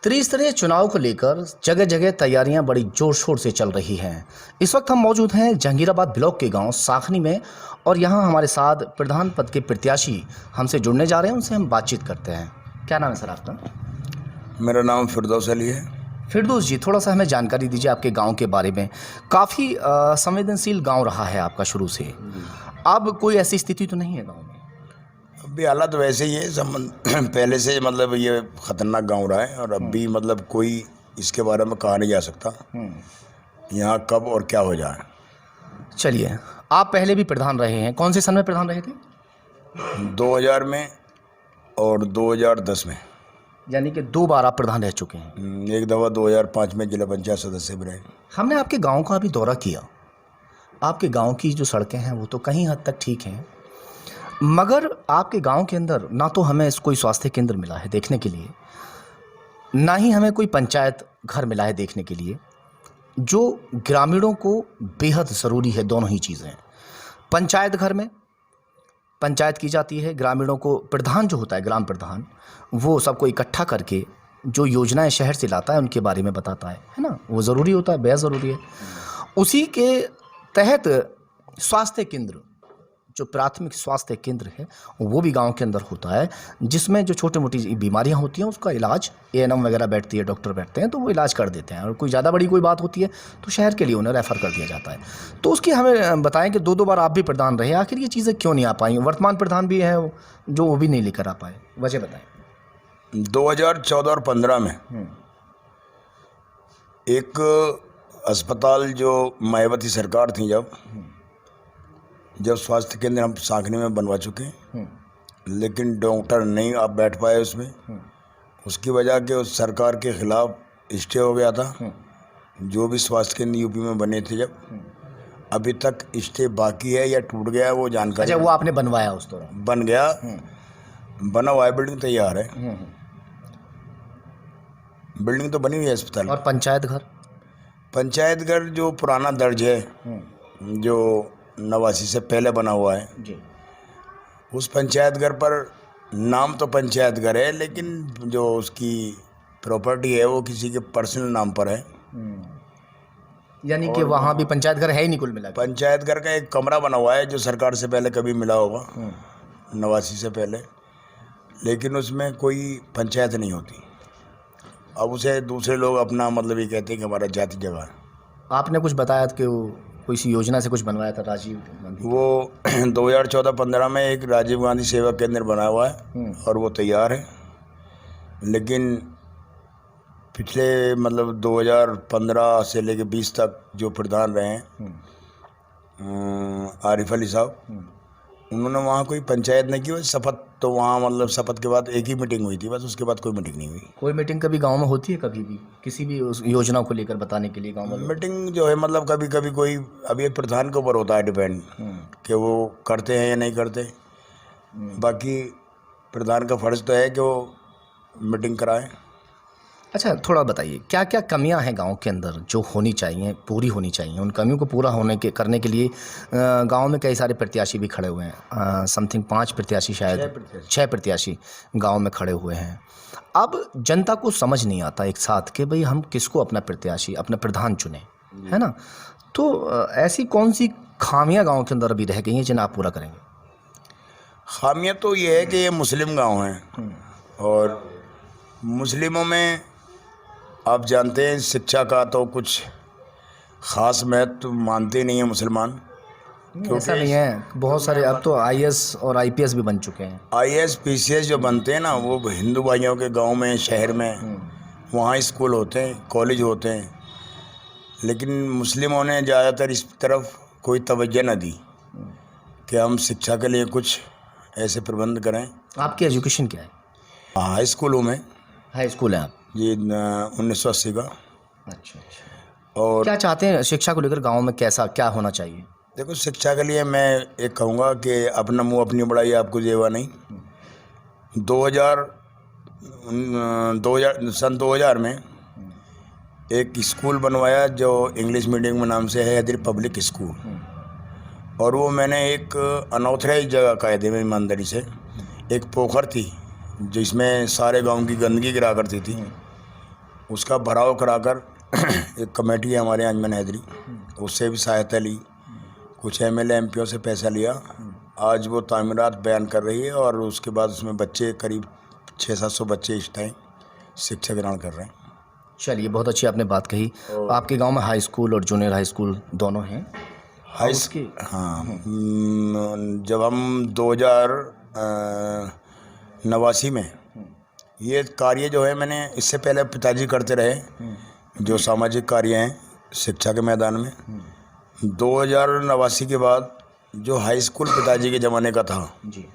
त्रिस्तरीय चुनाव को लेकर जगह जगह तैयारियां बड़ी जोर शोर से चल रही हैं। इस वक्त हम मौजूद हैं जहांगीराबाद ब्लॉक के गांव साखनी में और यहां हमारे साथ प्रधान पद के प्रत्याशी हमसे जुड़ने जा रहे हैं। उनसे हम बातचीत करते हैं। क्या नाम है सर आपका? मेरा नाम फिरदौस अली है। फिरदौस जी, थोड़ा सा हमें जानकारी दीजिए आपके गांव के बारे में। काफ़ी संवेदनशील गांव रहा है आपका शुरू से। अब कोई ऐसी स्थिति तो नहीं है गांव में? अभी हालात वैसे ही है पहले से मतलब ये ख़तरनाक गांव रहा है और अब भी मतलब कोई इसके बारे में कहा नहीं जा सकता यहाँ कब और क्या हो जाए। चलिए, आप पहले भी प्रधान रहे हैं। कौन से सन में प्रधान रहे थे? 2000 में और 2010 में। यानी कि 2 बार आप प्रधान रह चुके हैं। एक दफ़ा 2005 में जिला पंचायत सदस्य भी रहे। हमने आपके गांव का अभी दौरा किया। आपके गांव की जो सड़कें हैं वो तो कहीं हद तक ठीक हैं, मगर आपके गांव के अंदर ना तो हमें कोई स्वास्थ्य केंद्र मिला है देखने के लिए, ना ही हमें कोई पंचायत घर मिला है देखने के लिए, जो ग्रामीणों को बेहद ज़रूरी है। दोनों ही चीज़ें। पंचायत घर में पंचायत की जाती है, ग्रामीणों को प्रधान जो होता है ग्राम प्रधान, वो सबको इकट्ठा करके जो योजनाएं शहर से लाता है उनके बारे में बताता है ना। वो ज़रूरी होता है, बेहद ज़रूरी है। उसी के तहत स्वास्थ्य केंद्र, जो प्राथमिक स्वास्थ्य केंद्र है, वो भी गांव के अंदर होता है, जिसमें जो छोटी मोटी बीमारियां होती हैं उसका इलाज एएनएम वगैरह बैठती है, डॉक्टर बैठते हैं तो वो इलाज कर देते हैं। और कोई ज़्यादा बड़ी कोई बात होती है तो शहर के लिए उन्हें रेफ़र कर दिया जाता है। तो उसकी हमें बताएं कि 2 बार आप भी प्रधान रहे, आखिर ये चीज़ें क्यों नहीं आ पाई? वर्तमान प्रधान भी हैं जो वो भी नहीं लेकर आ पाए, वजह बताएँ। 2014 और 15 में एक अस्पताल जो मायावती सरकार थी, जब स्वास्थ्य केंद्र हम साखनी में बनवा चुके, लेकिन डॉक्टर नहीं आप बैठ पाए उसमें। उसकी वजह के उस सरकार के खिलाफ स्टे हो गया था। जो भी स्वास्थ्य केंद्र यूपी में बने थे, जब अभी तक स्टे बाकी है या टूट गया है वो जानकारी। अच्छा, वो आपने बनवाया उस दौरान? बन गया, बना हुआ है, बिल्डिंग तैयार है। बिल्डिंग तो बनी हुई है अस्पताल। और पंचायत घर जो पुराना दर्ज है, जो 89 से पहले बना हुआ है जी, उस पंचायत घर पर नाम तो पंचायत घर है, लेकिन जो उसकी प्रॉपर्टी है वो किसी के पर्सनल नाम पर है। यानी कि वहाँ भी पंचायत घर है ही नहीं कुल मिला? पंचायत घर का एक कमरा बना हुआ है जो सरकार से पहले कभी मिला होगा, 89 से पहले, लेकिन उसमें कोई पंचायत नहीं होती। अब उसे दूसरे लोग अपना मतलब ये कहते हैं कि हमारा जाति जगह है। आपने कुछ बताया कि वो कोई सी योजना से कुछ बनवाया था राजीव गांधी? वो 2014-15 में एक राजीव गांधी सेवा केंद्र बना हुआ है और वो तैयार है, लेकिन पिछले मतलब 2015 से लेकर 20 तक जो प्रधान रहे हैं आरिफ अली साहब, उन्होंने वहाँ कोई पंचायत नहीं की। वो शपथ तो वहाँ मतलब शपथ के बाद एक ही मीटिंग हुई थी बस, उसके बाद कोई मीटिंग नहीं हुई। कोई मीटिंग कभी गांव में होती है कभी भी किसी भी उस योजना को लेकर बताने के लिए गांव में? मीटिंग जो है मतलब कभी कभी कोई, अभी एक प्रधान के ऊपर होता है डिपेंड कि वो करते हैं या नहीं करते। बाकी प्रधान का फर्ज तो है कि वो मीटिंग कराए। अच्छा, थोड़ा बताइए क्या क्या कमियां हैं गांव के अंदर जो होनी चाहिए, पूरी होनी चाहिए? उन कमियों को पूरा करने के लिए गांव में कई सारे प्रत्याशी भी खड़े हुए हैं। समथिंग 5 प्रत्याशी, शायद 6 प्रत्याशी गांव में खड़े हुए हैं। अब जनता को समझ नहीं आता एक साथ कि भाई हम किसको अपना प्रत्याशी, अपना प्रधान चुने, है ना। तो ऐसी कौन सी खामियाँ गाँव के अंदर अभी रह गई हैं जिन्हें आप पूरा करेंगे? खामियाँ तो ये है कि ये मुस्लिम गाँव हैं और मुस्लिमों में आप जानते हैं शिक्षा का तो कुछ ख़ास महत्व मानते नहीं है मुसलमान। ऐसा नहीं है, बहुत सारे अब तो आईएएस और आईपीएस भी बन चुके हैं। आईएएस पीसीएस जो बनते हैं ना, वो हिंदू भाइयों के गांव में, शहर में वहाँ स्कूल होते हैं, कॉलेज होते हैं, लेकिन मुस्लिमों ने ज़्यादातर इस तरफ कोई तवज्जो न दी कि हम शिक्षा के लिए कुछ ऐसे प्रबंध करें। आपकी एजुकेशन क्या है? हाई स्कूलों में। हाई स्कूल है आप? ये 1980 का। अच्छा। और क्या चाहते हैं शिक्षा को लेकर गांव में, कैसा क्या होना चाहिए? देखो, शिक्षा के लिए मैं एक कहूँगा कि अपना मुँह अपनी बड़ाई आपको जेवा नहीं। 2000 में एक स्कूल बनवाया जो इंग्लिश मीडियम के नाम से है हैदरी पब्लिक स्कूल, और वो मैंने एक अनऑथराइज जगह कायदे में ईमानदारी से, एक पोखर थी जिसमें सारे गांव की गंदगी गिरा करती थी, उसका भराव कराकर एक कमेटी है हमारे अंजमन हैदरी, उससे भी सहायता ली, कुछ एमएलए एमपीओ से पैसा लिया। आज वो तामीरात बयान कर रही है और उसके बाद उसमें बच्चे करीब 600-700 बच्चे इस टाइम शिक्षा ग्रहण कर रहे हैं। चलिए, बहुत अच्छी आपने बात कही। आपके गांव में हाई स्कूल और जूनियर हाई स्कूल दोनों हैं? हाँ, जब हम 2089 में ये कार्य जो है, मैंने इससे पहले पिताजी करते रहे जो सामाजिक कार्य हैं शिक्षा के मैदान में। 2089 के बाद जो हाई स्कूल पिताजी के ज़माने का था जी,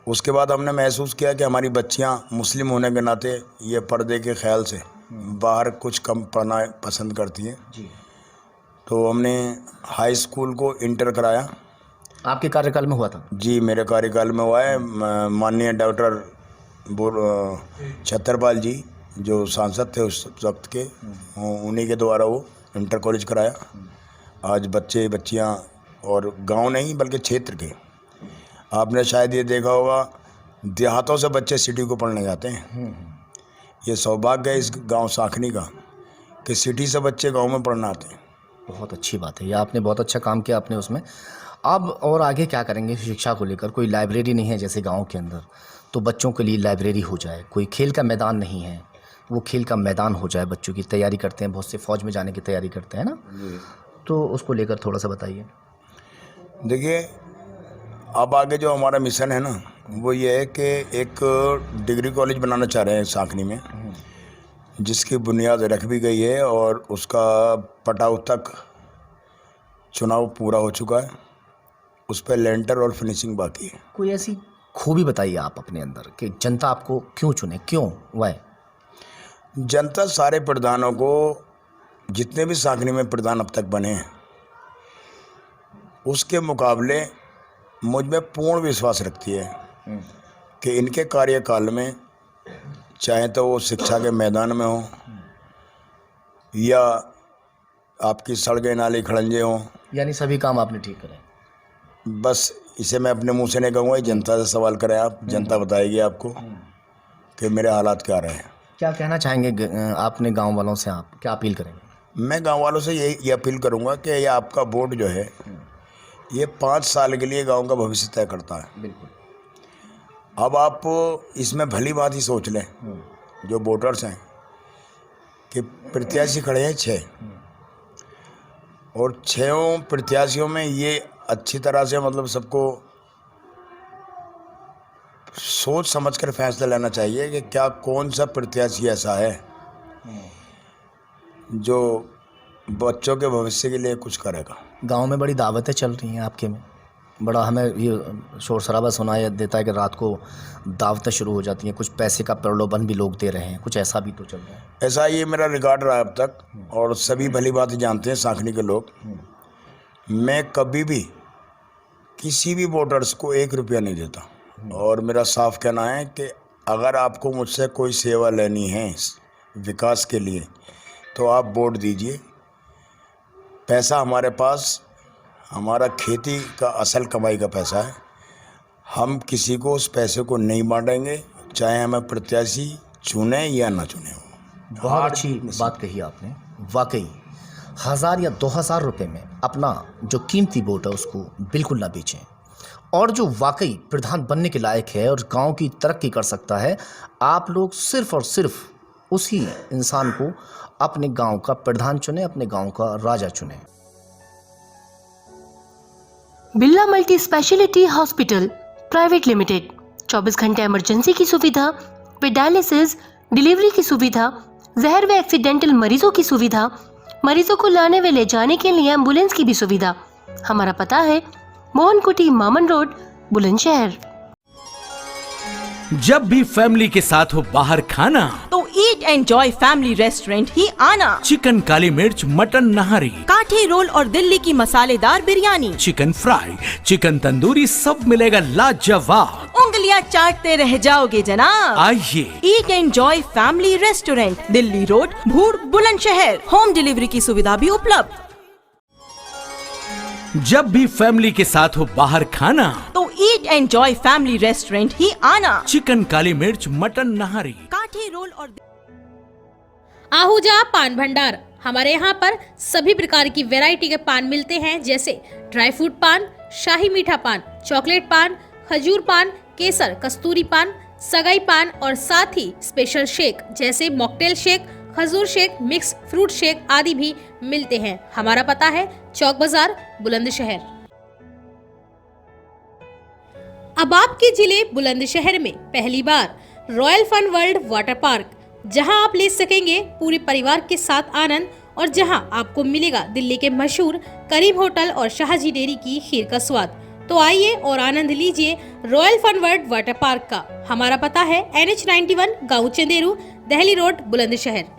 उसके बाद हमने महसूस किया कि हमारी बच्चियां मुस्लिम होने के नाते ये पर्दे के ख्याल से बाहर कुछ कम पढ़ना पसंद करती हैं जी। तो हमने हाई स्कूल को इंटर कराया। आपके कार्यकाल में हुआ था? जी, मेरे कार्यकाल में हुआ है। माननीय डॉक्टर छतरपाल जी जो सांसद थे उस वक्त के, उन्हीं के द्वारा वो इंटर कॉलेज कराया। आज बच्चे बच्चियां और गांव नहीं बल्कि क्षेत्र के, आपने शायद ये देखा होगा, देहातों से बच्चे सिटी को पढ़ने जाते हैं। ये सौभाग्य है इस गांव साखनी का कि सिटी से बच्चे गांव में पढ़ना आते हैं। बहुत अच्छी बात है, ये आपने बहुत अच्छा काम किया आपने उसमें। अब और आगे क्या करेंगे शिक्षा को लेकर? कोई लाइब्रेरी नहीं है जैसे गांव के अंदर, तो बच्चों के लिए लाइब्रेरी हो जाए। कोई खेल का मैदान नहीं है, वो खेल का मैदान हो जाए। बच्चों की तैयारी करते हैं, बहुत से फ़ौज में जाने की तैयारी करते हैं ना, तो उसको लेकर थोड़ा सा बताइए। देखिए, अब आगे जो हमारा मिशन है ना, वो ये है कि एक डिग्री कॉलेज बनाना चाह रहे हैं साखनी में, जिसकी बुनियाद रख भी गई है और उसका पटाव तक चुनाव पूरा हो चुका है। उस पर लेंटर और फिनिशिंग बाकी है। कोई ऐसी खूबी बताइए आप अपने अंदर कि जनता आपको क्यों चुने, क्यों वाई? जनता सारे प्रधानों को, जितने भी साखनी में प्रधान अब तक बने हैं, उसके मुकाबले मुझ में पूर्ण विश्वास रखती है कि इनके कार्यकाल में, चाहे तो वो शिक्षा के मैदान में हो या आपकी सड़कें नाली खड़ंजे हों, यानी सभी काम आपने ठीक करे। बस इसे मैं अपने मुंह से नहीं कहूँगा, जनता से सवाल करें आप, जनता बताएगी आपको कि मेरे हालात क्या रहे हैं। क्या कहना चाहेंगे आपने गांव वालों से? आप क्या अपील करेंगे? मैं गांव वालों से ये अपील करूंगा कि ये आपका वोट जो है, ये 5 साल के लिए गांव का भविष्य तय करता है। बिल्कुल। अब आप इसमें भली बात ही सोच लें, जो वोटर्स हैं, कि प्रत्याशी खड़े हैं 6 और 6 प्रत्याशियों में ये अच्छी तरह से, मतलब सबको सोच समझकर फैसला लेना चाहिए कि क्या कौन सा प्रत्याशी ऐसा है जो बच्चों के भविष्य के लिए कुछ करेगा। गांव में बड़ी दावतें चल रही हैं आपके में, बड़ा हमें ये शोर शराबा सुनाई देता है कि रात को दावतें शुरू हो जाती हैं, कुछ पैसे का प्रलोभन भी लोग दे रहे हैं, कुछ ऐसा भी तो चल रहा है? ऐसा ये मेरा रिकॉर्ड रहा अब तक, और सभी भली बात जानते हैं साखनी के लोग। मैं कभी भी किसी भी वोटर्स को 1 रुपया नहीं देता, और मेरा साफ कहना है कि अगर आपको मुझसे कोई सेवा लेनी है विकास के लिए तो आप वोट दीजिए। पैसा हमारे पास, हमारा खेती का असल कमाई का पैसा है, हम किसी को उस पैसे को नहीं बांटेंगे, चाहे हमें प्रत्याशी चुने या ना चुने हो। बहुत अच्छी बात कही आपने। वाकई 1000 या 2000 रुपये में अपना जो कीमती वोट है उसको बिल्कुल ना बेचें, और जो वाकई प्रधान बनने के लायक है और गांव की तरक्की कर सकता है, आप लोग सिर्फ और सिर्फ उसी इंसान को अपने गांव का प्रधान चुने, अपने गांव का राजा चुने। Birla multi speciality hospital private limited 24 घंटे इमरजेंसी की सुविधा, विद डायलिसिस, डिलीवरी की सुविधा, जहर व एक्सीडेंटल मरीजों की सुविधा, मरीजों को लाने व ले जाने के लिए एम्बुलेंस की भी सुविधा। हमारा पता है मोहन कुटी, मामन रोड, बुलंदशहर। जब भी फैमिली के साथ हो बाहर खाना तो ईट एंजॉय फैमिली रेस्टोरेंट ही आना। चिकन काली मिर्च, मटन नहारी, काठी रोल और दिल्ली की मसालेदार biryani, chicken fry, chicken tandoori, सब मिलेगा लाजवाब। उंगलियां चाटते रह जाओगे जनाब। आइए, eat enjoy family restaurant, Delhi road, Bhood, Bulandshahr. Home delivery की सुविधा भी उपलब्ध। जब भी फैमिली के साथ हो बाहर खाना तो ईट एंजॉय फैमिली रेस्टोरेंट ही आना। चिकन काली मिर्च, मटन नहारी, काठी रोल और आहूजा पान भंडार, हमारे यहाँ पर सभी प्रकार की वैरायटी के पान मिलते हैं, जैसे ड्राई फ्रूट पान, शाही मीठा पान, चॉकलेट पान, खजूर पान, केसर, कस्तूरी पान, सगाई पान और साथ ही स्पेशल शेक जैसे मॉकटेल शेक, खजूर शेक, मिक्स फ्रूट शेक आदि भी मिलते हैं। हमारा पता है चौक बाजार, बुलंदशहर। अब आपके जिले बुलंदशहर में पहली बार royal fun world water park, जहां आप ले सकेंगे पूरे परिवार के साथ आनंद और जहां आपको मिलेगा दिल्ली के मशहूर करीम होटल और शाहजी डेयरी की खीर का स्वाद। तो आइए और आनंद लीजिए royal fun world water park का। हमारा पता है NH 91, गाँव चंदेरू, दिल्ली रोड, बुलंदशहर।